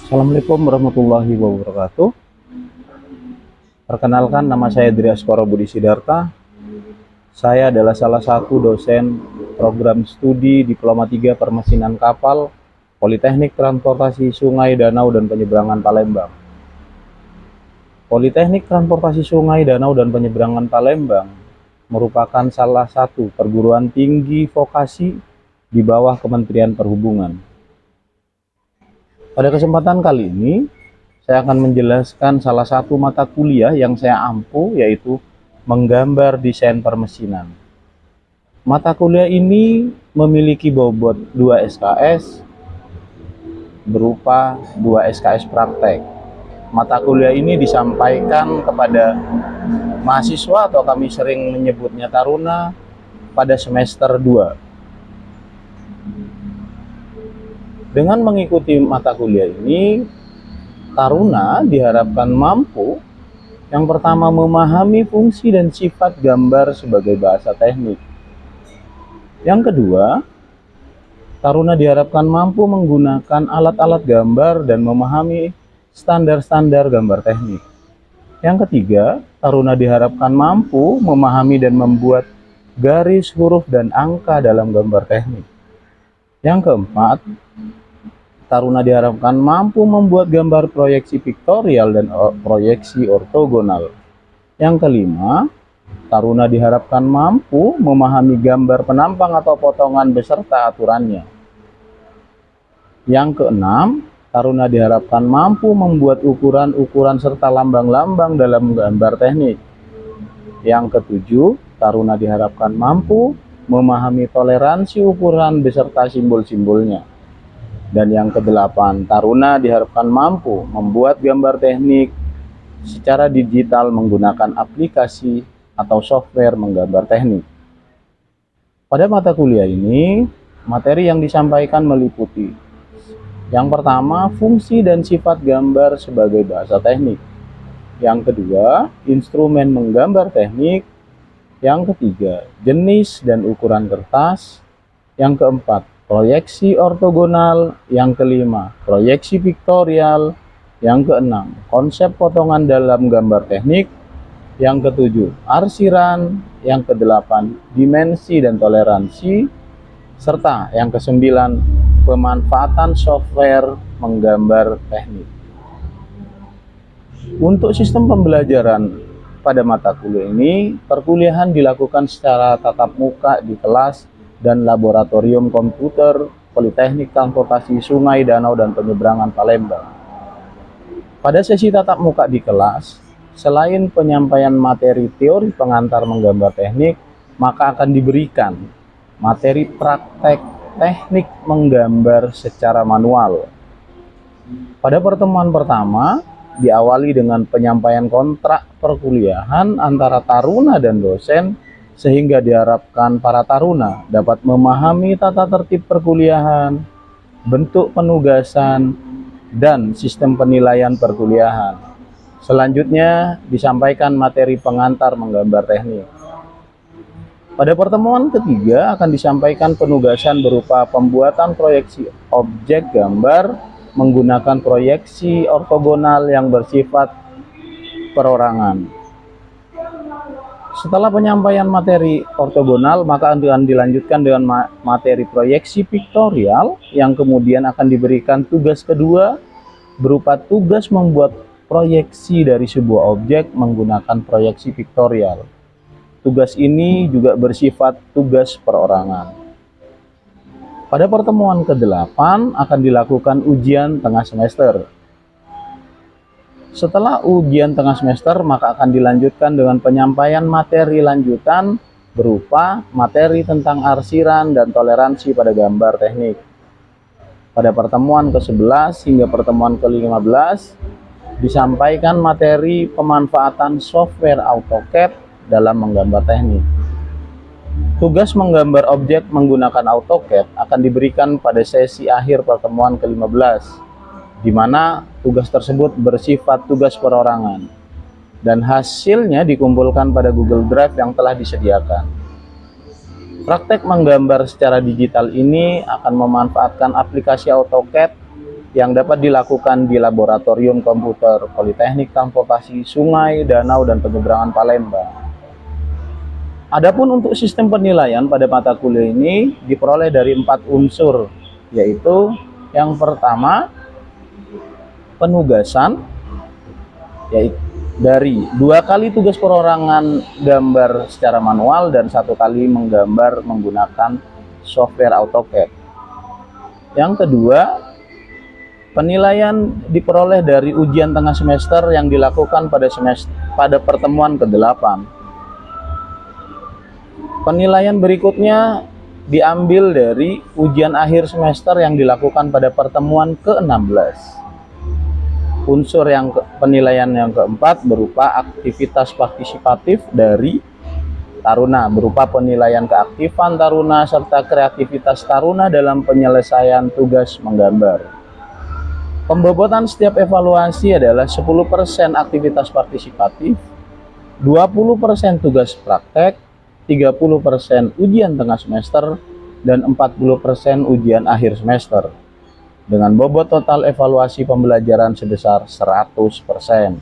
Assalamualaikum warahmatullahi wabarakatuh. Perkenalkan, nama saya Dri Askoro Budi Sidarta. Saya adalah salah satu dosen program studi Diploma 3 Permesinan Kapal Politeknik Transportasi Sungai, Danau, dan Penyeberangan Palembang. Politeknik Transportasi Sungai, Danau, dan Penyeberangan Palembang merupakan salah satu perguruan tinggi vokasi di bawah Kementerian Perhubungan. Pada kesempatan kali ini, saya akan menjelaskan salah satu mata kuliah yang saya ampu, yaitu menggambar desain permesinan. Mata kuliah ini memiliki bobot 2 SKS berupa 2 SKS praktek. Mata kuliah ini disampaikan kepada mahasiswa atau kami sering menyebutnya taruna pada semester 2. Dengan mengikuti mata kuliah ini, taruna diharapkan mampu yang pertama memahami fungsi dan sifat gambar sebagai bahasa teknik. Yang kedua, taruna diharapkan mampu menggunakan alat-alat gambar dan memahami standar-standar gambar teknik. Yang ketiga, taruna diharapkan mampu memahami dan membuat garis, huruf, dan angka dalam gambar teknik. Yang keempat, taruna diharapkan mampu membuat gambar proyeksi piktorial dan proyeksi ortogonal. Yang kelima, taruna diharapkan mampu memahami gambar penampang atau potongan beserta aturannya. Yang keenam, taruna diharapkan mampu membuat ukuran-ukuran serta lambang-lambang dalam gambar teknik. Yang ketujuh, taruna diharapkan mampu memahami toleransi ukuran beserta simbol-simbolnya. Dan yang kedelapan, taruna diharapkan mampu membuat gambar teknik secara digital menggunakan aplikasi atau software menggambar teknik. Pada mata kuliah ini, materi yang disampaikan meliputi: yang pertama, fungsi dan sifat gambar sebagai bahasa teknik. Yang kedua, instrumen menggambar teknik. Yang ketiga, jenis dan ukuran kertas. Yang keempat, proyeksi ortogonal. Yang kelima, proyeksi piktorial. Yang keenam, konsep potongan dalam gambar teknik. Yang ketujuh, arsiran. Yang kedelapan, dimensi dan toleransi. Serta yang kesembilan, pemanfaatan software menggambar teknik. Untuk sistem pembelajaran pada mata kuliah ini, perkuliahan dilakukan secara tatap muka di kelas dan laboratorium komputer Politeknik Transportasi Sungai, Danau, dan Penyeberangan Palembang. Pada sesi tatap muka di kelas, selain penyampaian materi teori pengantar menggambar teknik, maka akan diberikan materi praktek teknik menggambar secara manual. Pada pertemuan pertama, diawali dengan penyampaian kontrak perkuliahan antara taruna dan dosen, sehingga diharapkan para taruna dapat memahami tata tertib perkuliahan, bentuk penugasan, dan sistem penilaian perkuliahan. Selanjutnya disampaikan materi pengantar menggambar teknik. Pada pertemuan ketiga akan disampaikan penugasan berupa pembuatan proyeksi objek gambar menggunakan proyeksi ortogonal yang bersifat perorangan. Setelah penyampaian materi ortogonal, maka akan dilanjutkan dengan materi proyeksi piktorial yang kemudian akan diberikan tugas kedua berupa tugas membuat proyeksi dari sebuah objek menggunakan proyeksi piktorial. Tugas ini juga bersifat tugas perorangan. Pada pertemuan ke-8 akan dilakukan ujian tengah semester. Setelah ujian tengah semester, maka akan dilanjutkan dengan penyampaian materi lanjutan berupa materi tentang arsiran dan toleransi pada gambar teknik. Pada pertemuan ke-11 hingga pertemuan ke-15 disampaikan materi pemanfaatan software AutoCAD dalam menggambar teknik. Tugas menggambar objek menggunakan AutoCAD akan diberikan pada sesi akhir pertemuan ke-15, di mana tugas tersebut bersifat tugas perorangan, dan hasilnya dikumpulkan pada Google Drive yang telah disediakan. Praktek menggambar secara digital ini akan memanfaatkan aplikasi AutoCAD yang dapat dilakukan di Laboratorium Komputer Politeknik Transportasi Sungai, Danau, dan Penyeberangan Palembang. Adapun untuk sistem penilaian pada mata kuliah ini diperoleh dari 4 unsur, yaitu yang pertama penugasan, yaitu dari 2 kali tugas perorangan gambar secara manual dan 1 kali menggambar menggunakan software AutoCAD. Yang kedua, penilaian diperoleh dari ujian tengah semester yang dilakukan pada pertemuan ke-8. Penilaian berikutnya diambil dari ujian akhir semester yang dilakukan pada pertemuan ke-16. Unsur penilaian yang keempat berupa aktivitas partisipatif dari taruna, berupa penilaian keaktifan taruna serta kreativitas taruna dalam penyelesaian tugas menggambar. Pembobotan setiap evaluasi adalah 10% aktivitas partisipatif, 20% tugas praktek, 30% ujian tengah semester, dan 40% ujian akhir semester, dengan bobot total evaluasi pembelajaran sebesar 100%.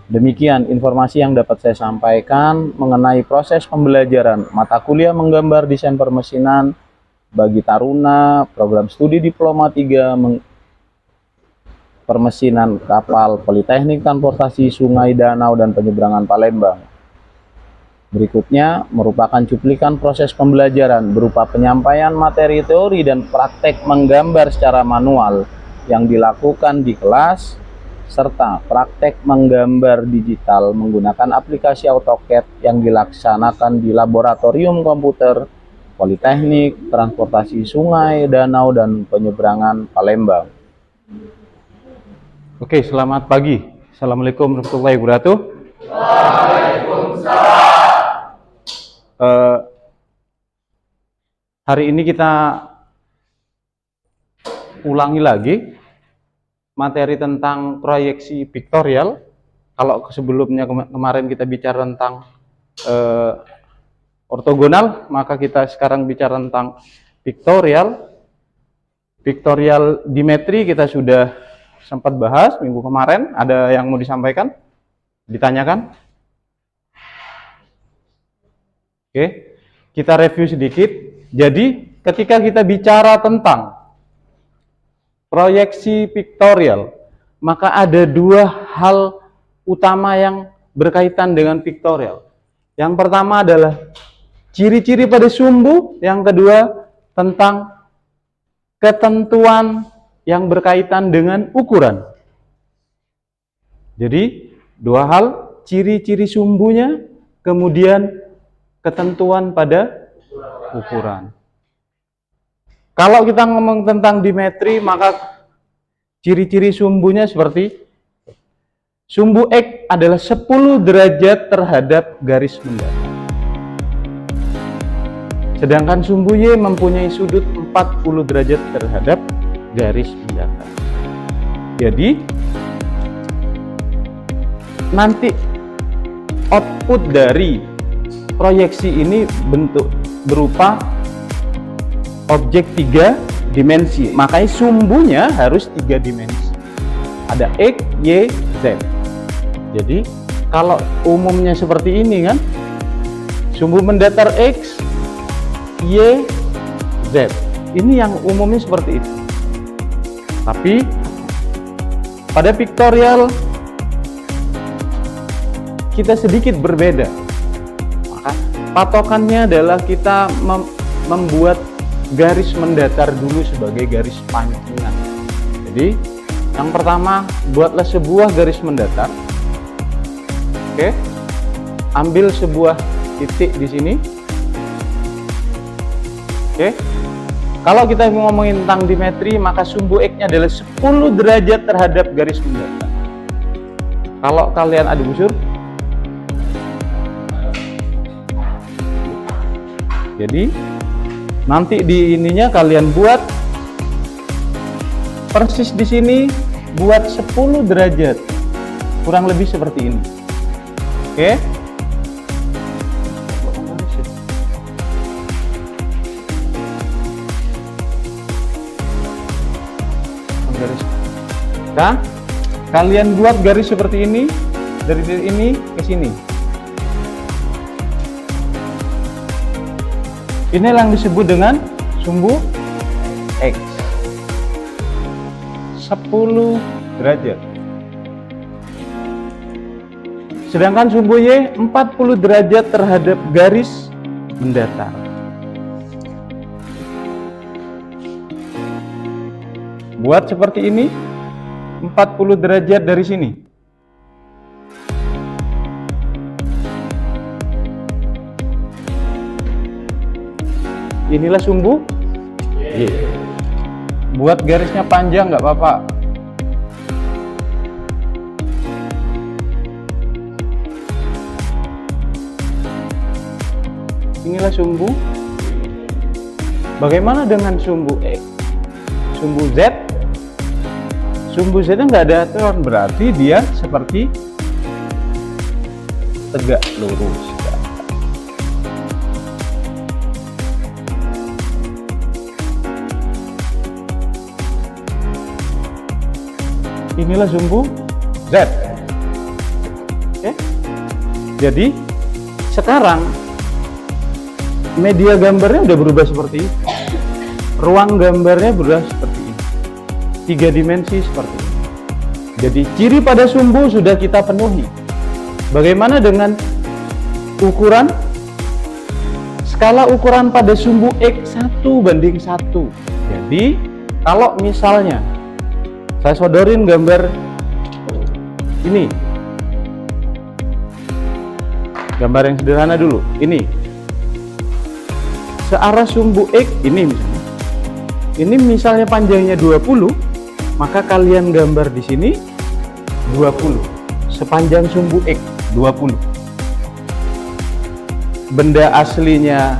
Demikian informasi yang dapat saya sampaikan mengenai proses pembelajaran mata kuliah menggambar desain permesinan bagi taruna program studi Diploma 3 Permesinan Kapal Politeknik Transportasi Sungai, Danau, dan Penyeberangan Palembang. Berikutnya merupakan cuplikan proses pembelajaran berupa penyampaian materi teori dan praktek menggambar secara manual yang dilakukan di kelas, serta praktek menggambar digital menggunakan aplikasi AutoCAD yang dilaksanakan di Laboratorium Komputer Politeknik Transportasi Sungai, Danau, dan Penyeberangan Palembang. Oke, selamat pagi. Assalamualaikum warahmatullahi wabarakatuh. Waalaikumsalam. Hari ini kita ulangi lagi materi tentang proyeksi piktorial. Kalau sebelumnya kemarin kita bicara tentang ortogonal, maka kita sekarang bicara tentang piktorial. Piktorial dimetri kita sudah sempat bahas minggu kemarin. Ada yang mau disampaikan? Ditanyakan? Oke, kita review sedikit. Jadi, ketika kita bicara tentang proyeksi piktorial, maka ada 2 hal utama yang berkaitan dengan piktorial. Yang pertama adalah ciri-ciri pada sumbu, yang kedua tentang ketentuan yang berkaitan dengan ukuran. Jadi, 2 hal, ciri-ciri sumbunya, kemudian ketentuan pada ukuran. Kalau kita ngomong tentang dimetri, maka ciri-ciri sumbunya seperti sumbu X adalah 10 derajat terhadap garis mendatar. Sedangkan sumbu Y mempunyai sudut 40 derajat terhadap garis mendatar. Jadi, nanti output dari proyeksi ini bentuk berupa objek 3 dimensi. Makanya sumbunya harus 3 dimensi. Ada X, Y, Z. Jadi kalau umumnya seperti ini kan, sumbu mendatar X, Y, Z. Ini yang umumnya seperti itu. Tapi pada piktorial kita sedikit berbeda. Patokannya adalah kita membuat garis mendatar dulu sebagai garis pancingan. Jadi, yang pertama, buatlah sebuah garis mendatar. Oke. Ambil sebuah titik di sini. Oke. Kalau kita ngomongin tentang dimetri, maka sumbu X-nya adalah 10 derajat terhadap garis mendatar. Kalau kalian ada busur, jadi nanti di ininya kalian buat persis di sini, buat 10 derajat, kurang lebih seperti ini. Oke. garis. Nah, kalian buat garis seperti ini dari titik ini ke sini. Ini yang disebut dengan sumbu X 10 derajat. Sedangkan sumbu Y 40 derajat terhadap garis mendatar. Buat seperti ini 40 derajat dari sini. Inilah sumbu Y. Buat garisnya panjang nggak apa-apa. Inilah sumbu. Bagaimana dengan sumbu X? Sumbu Z? Sumbu Z nggak ada aturan, berarti dia seperti tegak lurus. Inilah sumbu Z. Oke. Jadi sekarang media gambarnya udah berubah seperti ini. Ruang gambarnya berubah seperti ini. 3 dimensi seperti ini. Jadi ciri pada sumbu sudah kita penuhi. Bagaimana dengan ukuran? Skala ukuran pada sumbu X 1:1. Jadi kalau misalnya saya sodorin gambar ini, gambar yang sederhana dulu, ini searah sumbu X ini misalnya panjangnya 20, maka kalian gambar di sini 20 sepanjang sumbu X 20. Benda aslinya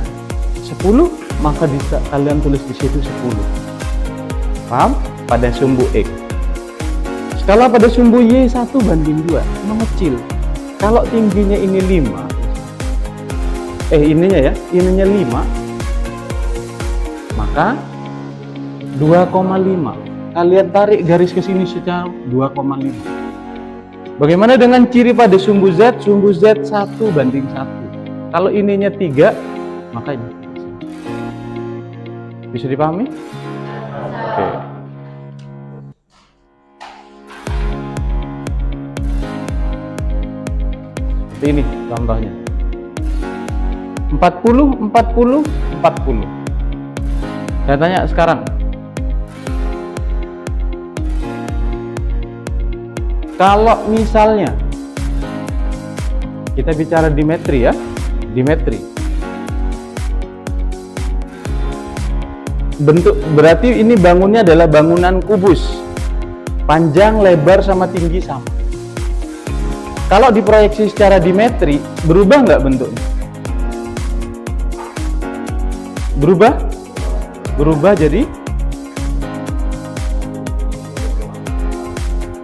10, maka bisa kalian tulis di situ 10. Paham? Pada sumbu X. Skala pada sumbu Y 1:2, mengecil. Kalau tingginya ini 5, ininya 5, maka 2,5. Kalian tarik garis ke sini secara 2,5. Bagaimana dengan ciri pada sumbu Z? Sumbu Z 1:1. Kalau ininya 3, maka ini. Bisa dipahami? Oke. Seperti ini contohnya. 40, 40, 40. Saya tanya sekarang, kalau misalnya kita bicara dimetri ya, dimetri. Bentuk berarti ini bangunnya adalah bangunan kubus. Panjang, lebar sama tinggi sama. Kalau diproyeksi secara dimetri, berubah nggak bentuknya? Berubah? Berubah jadi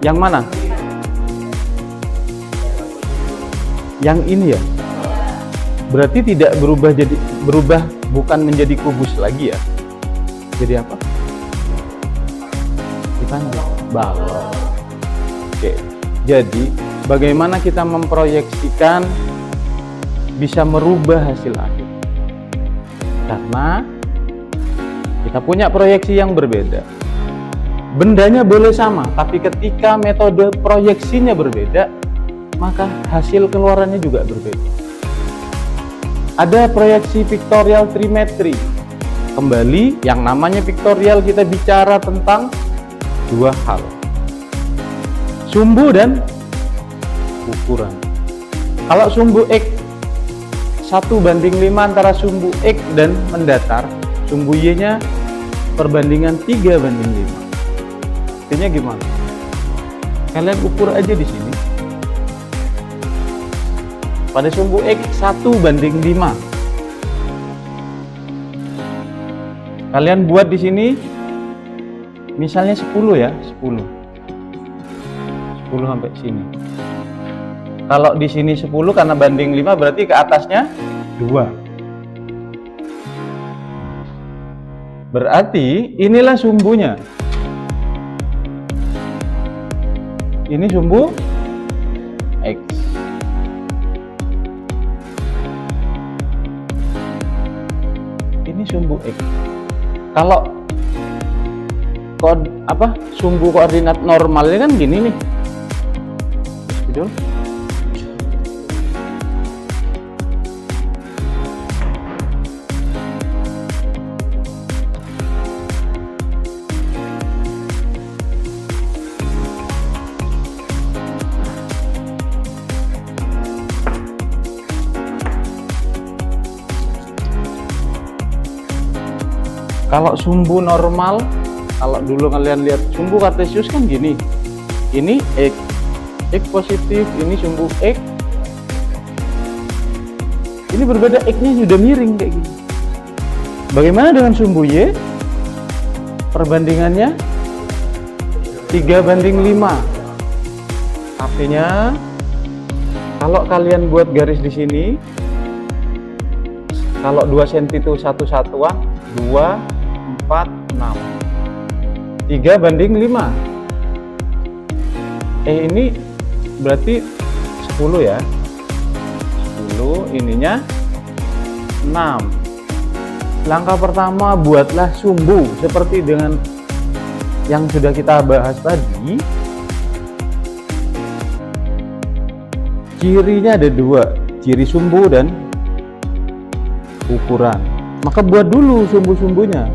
yang mana? Yang ini ya. Berarti tidak berubah, jadi berubah bukan menjadi kubus lagi ya. Jadi apa? Dipanjang, balon. Oke. Jadi bagaimana kita memproyeksikan bisa merubah hasil akhir? Karena kita punya proyeksi yang berbeda. Bendanya boleh sama, tapi ketika metode proyeksinya berbeda, maka hasil keluarannya juga berbeda. Ada proyeksi pictorial trimetri. Kembali, yang namanya pictorial kita bicara tentang dua hal. Sumbu dan ukuran. Kalau sumbu X 1:5 antara sumbu X dan mendatar, sumbu Y-nya perbandingan 3:5. Artinya gimana? Kalian ukur aja di sini. Pada sumbu X 1:5. Kalian buat di sini misalnya 10 ya, 10 sampai sini. Kalau di sini 10 karena banding 5 berarti ke atasnya 2. Berarti inilah sumbunya. Ini sumbu X. Ini sumbu X. Kalau sumbu koordinat normalnya kan gini nih. Gitu. Kalau sumbu normal, kalau dulu kalian lihat sumbu kartesius kan gini, ini X positif, ini sumbu X, ini berbeda, X-nya sudah miring kayak gini. Bagaimana dengan sumbu Y? Perbandingannya 3:5. Artinya kalau kalian buat garis di sini, kalau 2 cm itu satu satuan, 2, 4, 6, 3:5. Ini berarti 10 ya, 10, ininya 6. Langkah pertama, buatlah sumbu seperti dengan yang sudah kita bahas tadi. Cirinya ada 2, ciri sumbu dan ukuran. Maka buat dulu sumbu-sumbunya.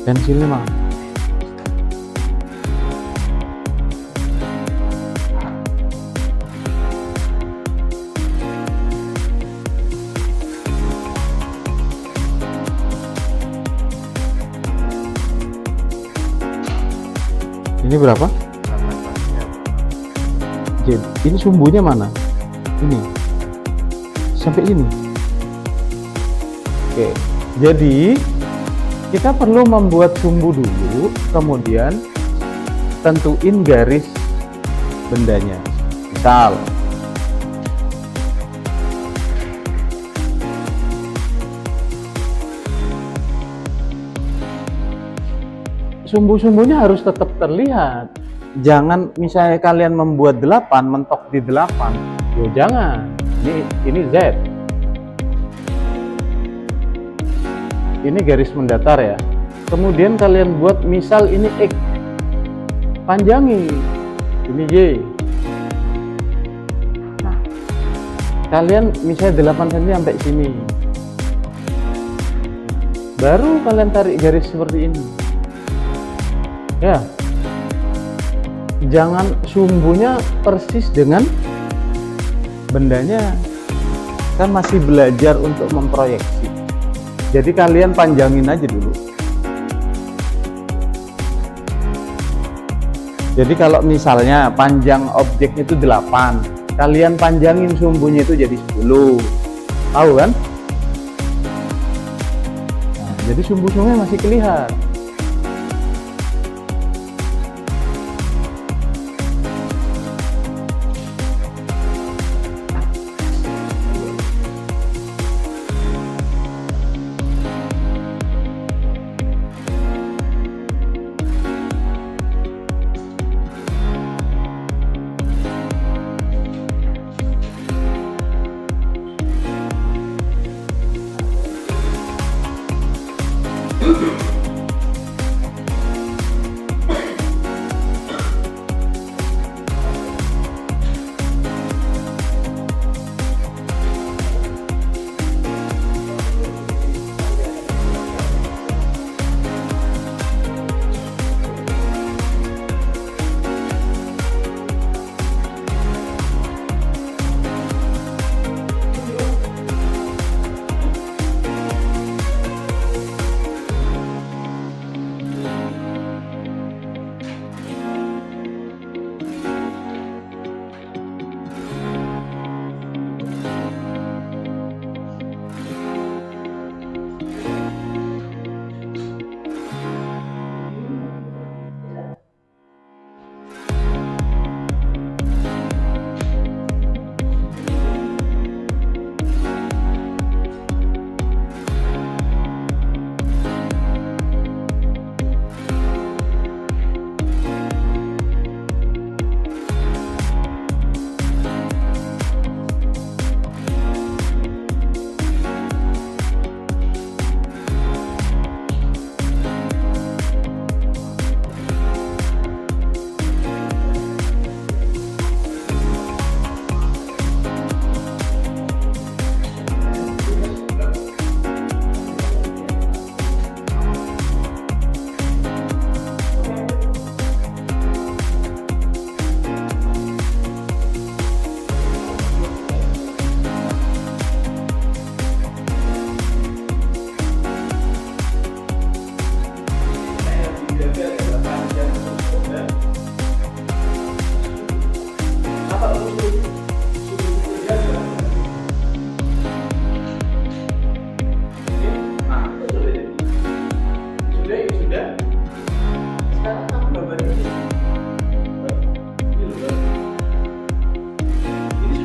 Pensilnya mana? Ini berapa? Jadi ini sumbunya mana? Ini sampai sini. Oke, jadi kita perlu membuat sumbu dulu, kemudian tentuin garis bendanya. Misal sumbu-sumbunya harus tetap terlihat. Jangan misalnya kalian membuat 8, mentok di 8. Yo jangan. Ini Z. Ini garis mendatar ya. Kemudian kalian buat misal ini X. Panjangi. Ini Y. Nah, kalian misalnya 8 cm sampai sini. Baru kalian tarik garis seperti ini. Ya, jangan sumbunya persis dengan bendanya, kan masih belajar untuk memproyeksi. Jadi kalian panjangin aja dulu. Jadi kalau misalnya panjang objeknya itu 8, kalian panjangin sumbunya itu jadi 10. Tahu kan? Nah, jadi sumbu-sumbunya masih kelihatan.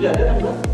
Tidak ada kan, Mbak?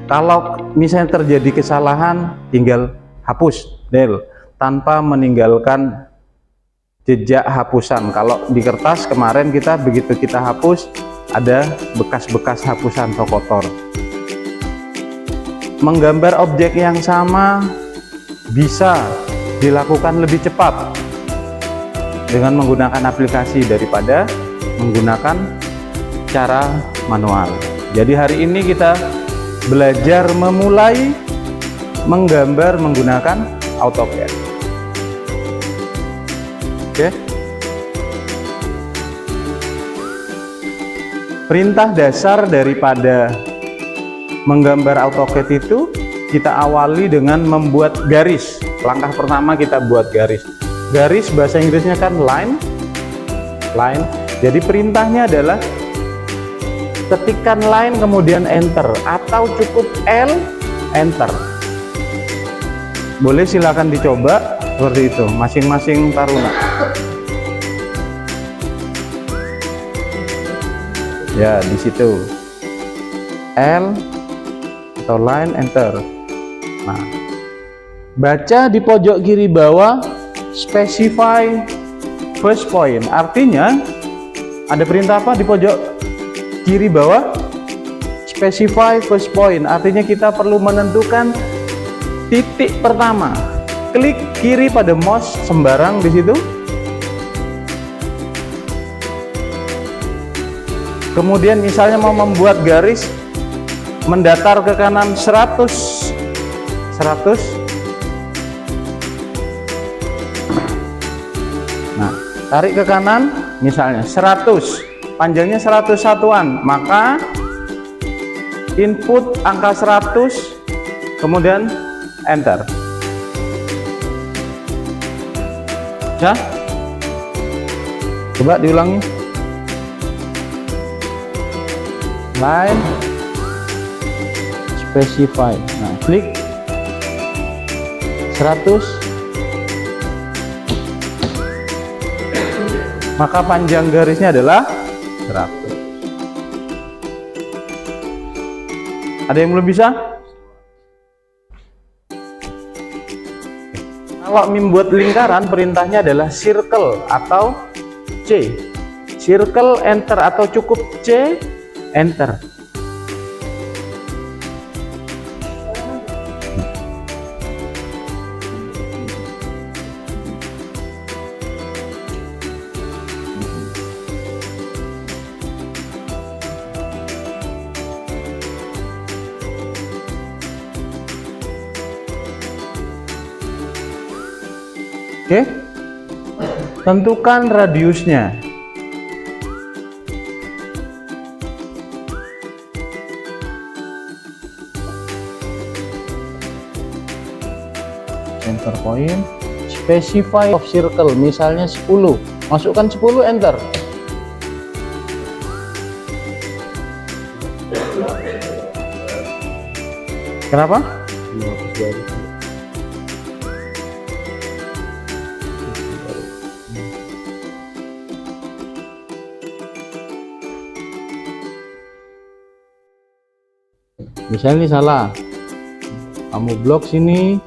Kalau misalnya terjadi kesalahan, tinggal hapus, del, tanpa meninggalkan jejak hapusan. Kalau di kertas kemarin kita begitu kita hapus, ada bekas-bekas hapusan atau kotor. Menggambar objek yang sama bisa dilakukan lebih cepat dengan menggunakan aplikasi daripada menggunakan cara manual. Jadi hari ini kita belajar memulai menggambar menggunakan AutoCAD. Oke. Perintah dasar daripada menggambar AutoCAD itu kita awali dengan membuat garis. Langkah pertama kita buat garis. Garis bahasa Inggrisnya kan line. Jadi perintahnya adalah ketikkan line kemudian enter, atau cukup L enter. Boleh silakan dicoba seperti itu masing-masing taruna. Ya, di situ L atau line enter. Nah, baca di pojok kiri bawah specify first point. Artinya ada perintah apa di pojok kiri bawah? Specify first point. Artinya kita perlu menentukan titik pertama. Klik kiri pada mouse sembarang di situ. Kemudian misalnya mau membuat garis mendatar ke kanan 100. Nah, tarik ke kanan misalnya 100. Panjangnya 100 satuan, maka input angka 100, kemudian enter. Ya, coba diulangi. Line specify. Nah, klik 100, maka panjang garisnya adalah 100. Ada yang belum bisa? Kalau membuat lingkaran, perintahnya adalah circle atau C. Circle, enter, atau cukup C, enter. Oke, tentukan radiusnya. Enter point, specify of circle, misalnya 10. Masukkan 10, enter. Kenapa? Misalnya ini salah, kamu blok sini,